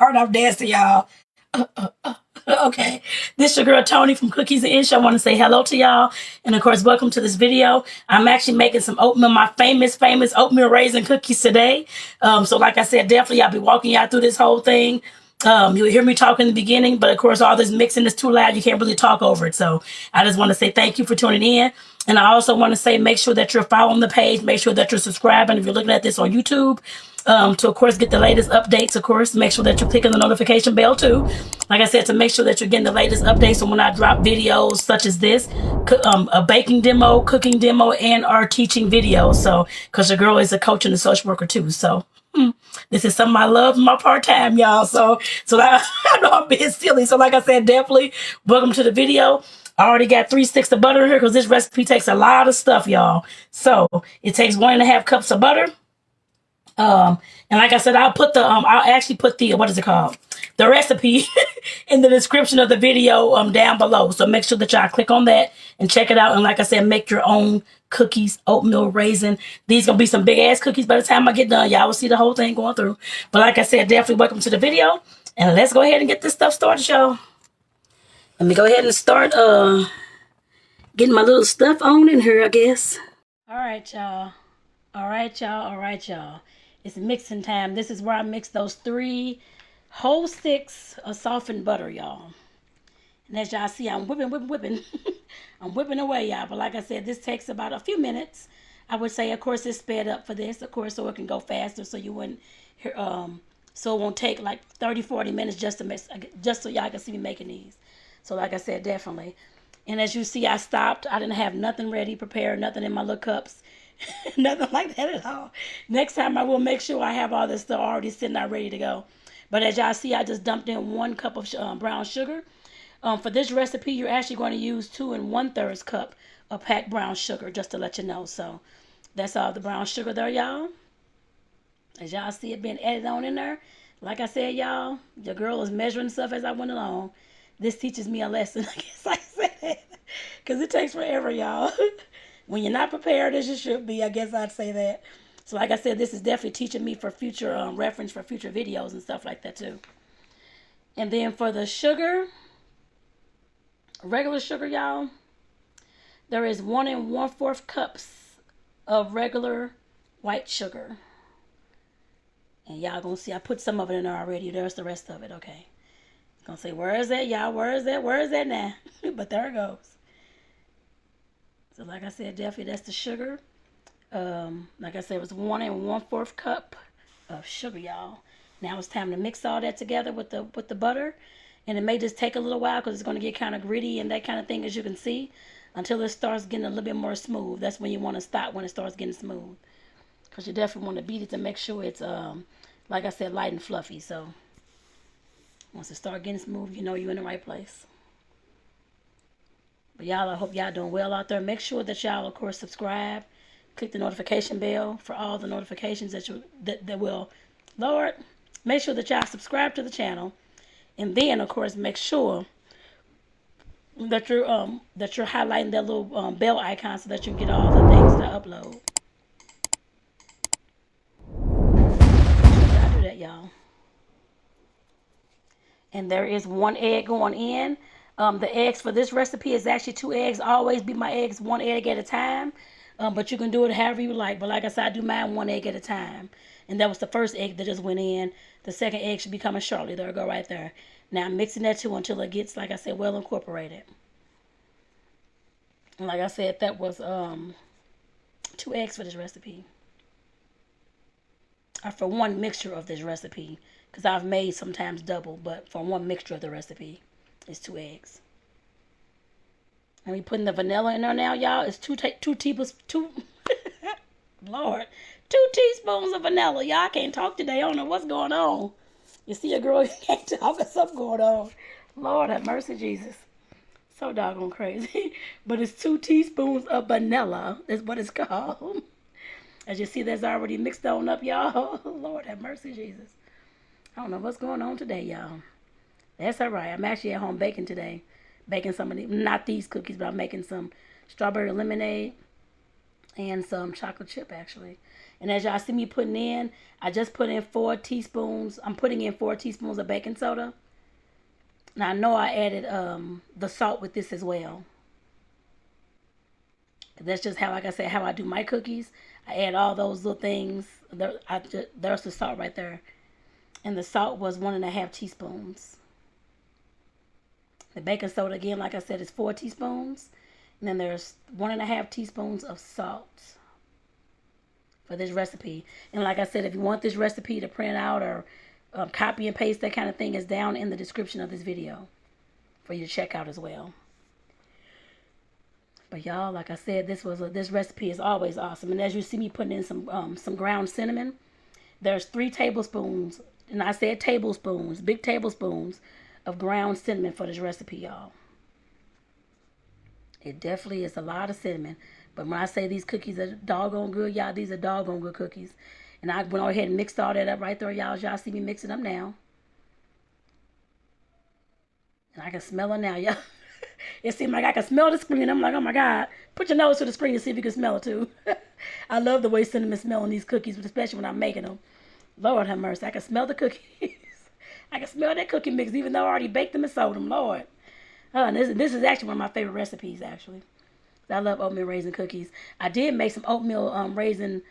hard off dancing, y'all. Okay, this is your girl Tony from Cookies and Ish. I want to say hello to y'all, and of course, welcome to this video. I'm actually making some oatmeal, my famous oatmeal raisin cookies today. So like I said, definitely I'll be walking y'all through this whole thing. You'll hear me talk in the beginning, but of course, all this mixing is too loud. You can't really talk over it. So I just want to say thank you for tuning in. And I also want to say, make sure that you're following the page. Make sure that you're subscribing if you're looking at this on YouTube. To, of course, get the latest updates, of course. Make sure that you're clicking the notification bell, too. Like I said, to make sure that you're getting the latest updates. So when I drop videos such as this, a baking demo, cooking demo, and our teaching videos. So, because your girl is a coach and a social worker, too. So, this is something I love in my part-time, y'all. So I know I'm being silly. So like I said, definitely welcome to the video. I already got 3 sticks of butter in here because this recipe takes a lot of stuff, y'all. So it takes 1.5 cups of butter. And like I said, I'll actually put the, what is it called? The recipe in the description of the video down below. So make sure that y'all click on that and check it out. And like I said, make your own cookies, oatmeal raisin. These gonna be some big ass cookies by the time I get done. Y'all will see the whole thing going through. But like I said, definitely welcome to the video. And let's go ahead and get this stuff started, y'all. Let me go ahead and start getting my little stuff on in here, I guess. All right, y'all. All right, y'all. It's mixing time. This is where I mix those 3 whole sticks of softened butter, y'all. And as y'all see, I'm whipping. I'm whipping away, y'all. But like I said, this takes about a few minutes. I would say, of course, it's sped up for this, of course, so it can go faster, so you wouldn't hear, so it won't take like 30, 40 minutes just to mix, just so y'all can see me making these. So like I said, definitely. And as you see, I stopped. I didn't have nothing ready, prepared, nothing in my little cups. Nothing like that at all. Next time I will make sure I have all this stuff already sitting out ready to go. But as y'all see, I just dumped in 1 cup of brown sugar. For this recipe, you're actually going to use 2 1/3 cup of packed brown sugar, just to let you know. So that's all the brown sugar there, y'all. As y'all see it being added on in there. Like I said, y'all, your girl is measuring stuff as I went along. This teaches me a lesson, I guess I said. Because it takes forever, y'all. When you're not prepared as you should be, I guess I'd say that. So like I said, this is definitely teaching me for future reference for future videos and stuff like that too. And then for the sugar, regular sugar, y'all, there is 1 1/4 cups of regular white sugar. And y'all gonna see, I put some of it in there already. There's the rest of it, okay. Gonna say, where is that, y'all? Where is that now? But there it goes. So like I said, definitely that's the sugar. Like I said, it was 1 1/4 cup of sugar, y'all. Now it's time to mix all that together with the butter. And it may just take a little while because it's going to get kind of gritty and that kind of thing, as you can see, until it starts getting a little bit more smooth. That's when you want to stop, when it starts getting smooth. Because you definitely want to beat it to make sure it's, like I said, light and fluffy. So once it starts getting smooth, you know you're in the right place. But y'all, I hope y'all doing well out there. Make sure that y'all, of course, subscribe. Click the notification bell for all the notifications that will, Lord, make sure that y'all subscribe to the channel. And then, of course, make sure that you're highlighting that little bell icon so that you can get all the things that I upload. Make sure y'all do that, y'all. And there is 1 egg going in. The eggs for this recipe is actually 2 eggs. I always beat my eggs 1 egg at a time. But you can do it however you like. But like I said, I do mine 1 egg at a time. And that was the first egg that just went in. The second egg should be coming shortly. There we go right there. Now I'm mixing that too until it gets, like I said, well incorporated. And like I said, that was 2 eggs for this recipe. Or for 1 mixture of this recipe. Because I've made sometimes double. But for 1 mixture of the recipe, it's 2 eggs. And we putting the vanilla in there now, y'all. It's 2 Lord, 2 teaspoons of vanilla. Y'all can't talk today. I don't know what's going on. You see a girl, you can't talk, there's something going on. Lord have mercy, Jesus. So doggone crazy. But it's 2 teaspoons of vanilla. That's what it's called. As you see, that's already mixed on up, y'all. Lord have mercy, Jesus. I don't know what's going on today, y'all. That's all right. I'm actually at home baking today. Baking some of these, not these cookies, but I'm making some strawberry lemonade and some chocolate chip actually. And as y'all see me putting in, I just put in 4 teaspoons. I'm putting in 4 teaspoons of baking soda. Now I know I added the salt with this as well. That's just how, like I said, how I do my cookies. I add all those little things. There's the salt right there. And the salt was 1.5 teaspoons. The baking soda, again, like I said, is 4 teaspoons. And then there's 1.5 teaspoons of salt for this recipe. And like I said, if you want this recipe to print out or copy and paste, that kind of thing, is down in the description of this video for you to check out as well. But y'all, like I said, this recipe is always awesome. And as you see me putting in some ground cinnamon, there's 3 tablespoons, and I said tablespoons, big tablespoons of ground cinnamon for this recipe, y'all. It definitely is a lot of cinnamon. But when I say these cookies are doggone good, y'all, these are doggone good cookies. And I went ahead and mixed all that up right there, y'all. Y'all see me mixing them now. And I can smell it now, y'all. It seemed like I could smell the screen. I'm like, oh my God. Put your nose to the screen and see if you can smell it too. I love the way cinnamon smells in these cookies, but especially when I'm making them. Lord have mercy. I can smell the cookies. I can smell that cookie mix even though I already baked them and sold them. Lord. And this is actually one of my favorite recipes, actually. I love oatmeal raisin cookies. I did make some oatmeal raisin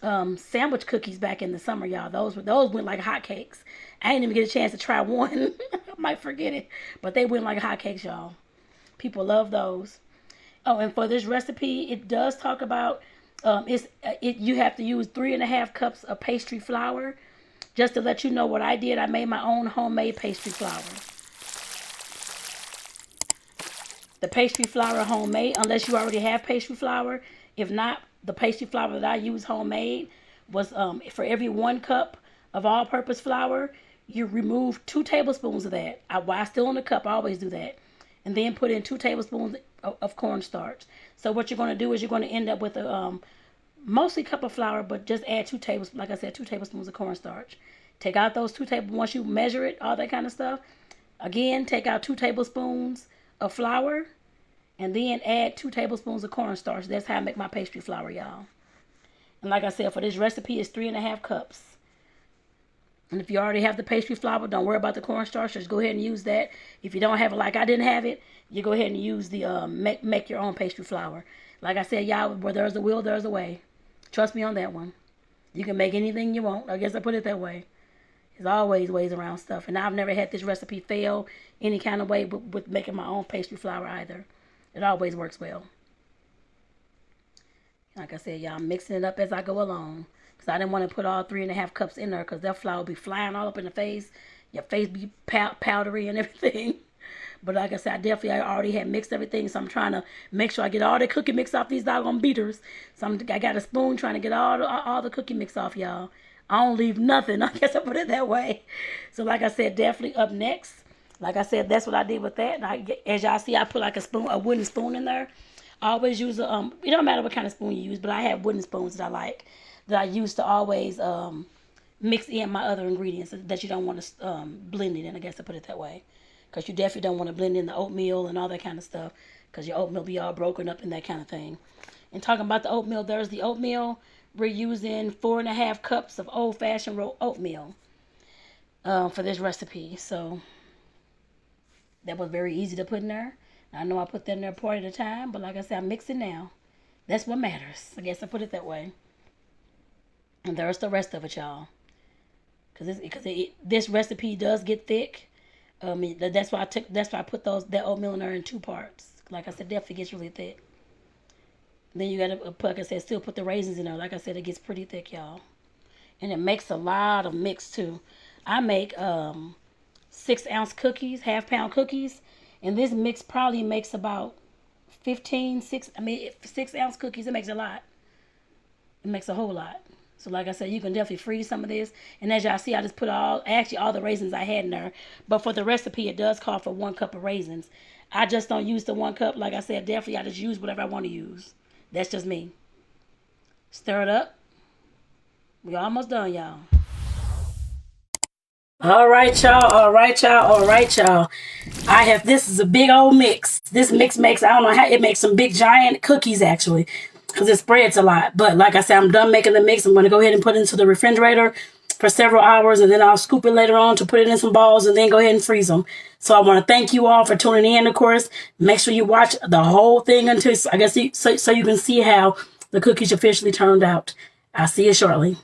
sandwich cookies back in the summer, y'all. Those went like hotcakes. I didn't even get a chance to try one. I might forget it. But they went like hotcakes, y'all. People love those. Oh, and for this recipe, it does talk about you have to use 3.5 cups of pastry flour. Just to let you know what I did, I made my own homemade pastry flour. The pastry flour homemade, unless you already have pastry flour. If not, the pastry flour that I use homemade was for every 1 cup of all-purpose flour, you remove 2 tablespoons of that. While still in the cup, I always do that. And then put in 2 tablespoons of cornstarch. So what you're going to do is you're going to end up with a mostly cup of flour, but just add 2 tablespoons, like I said, 2 tablespoons of cornstarch. Take out those 2 tablespoons, once you measure it, all that kind of stuff. Again, take out 2 tablespoons of flour, and then add 2 tablespoons of cornstarch. That's how I make my pastry flour, y'all. And like I said, for this recipe, it's 3.5 cups. And if you already have the pastry flour, don't worry about the cornstarch. Just go ahead and use that. If you don't have it, like I didn't have it, you go ahead and use the make your own pastry flour. Like I said, y'all, where there's a will, there's a way. Trust me on that one. You can make anything you want. I guess I put it that way. There's always ways around stuff. And I've never had this recipe fail any kind of way with making my own pastry flour either. It always works well. Like I said, y'all, I'm mixing it up as I go along. Because I didn't want to put all 3.5 cups in there because that flour will be flying all up in the face. Your face be powdery and everything. But like I said, I already had mixed everything. So I'm trying to make sure I get all the cookie mix off these doggone beaters. So I got a spoon trying to get all the cookie mix off, y'all. I don't leave nothing. I guess I put it that way. So like I said, definitely up next. Like I said, that's what I did with that. And as y'all see, I put like a wooden spoon in there. I always use it don't matter what kind of spoon you use, but I have wooden spoons that I like, that I use to always mix in my other ingredients that you don't want to blend it in. I guess I put it that way. Because you definitely don't want to blend in the oatmeal and all that kind of stuff. Because your oatmeal be all broken up and that kind of thing. And talking about the oatmeal, there's the oatmeal. We're using 4.5 cups of old-fashioned oatmeal for this recipe. So that was very easy to put in there. I know I put that in there a part at a time. But like I said, I'm mixing now. That's what matters. I guess I put it that way. And there's the rest of it, y'all. Because this recipe does get thick. That's why I put that oatmeal in there in 2 parts. Like I said, definitely gets really thick. Then you gotta, like I said, still put the raisins in there. Like I said, it gets pretty thick, y'all. And it makes a lot of mix too. I make 6-ounce cookies, half-pound cookies, and this mix probably makes about 6-ounce cookies. It makes a lot. It makes a whole lot. So like I said, you can definitely freeze some of this. And as y'all see, I just put all the raisins I had in there. But for the recipe, it does call for 1 cup of raisins. I just don't use the 1 cup. Like I said, definitely I just use whatever I want to use. That's just me. Stir it up. We're almost done, y'all. All right, y'all. This is a big old mix. This mix makes, I don't know how, it makes some big giant cookies actually. because it spreads a lot. But like I said, I'm done making the mix. I'm going to go ahead and put it into the refrigerator for several hours, and then I'll scoop it later on to put it in some balls and then go ahead and freeze them. So I want to thank you all for tuning in, of course. Make sure you watch the whole thing until, I guess, so you can see how the cookies officially turned out. I'll see you shortly.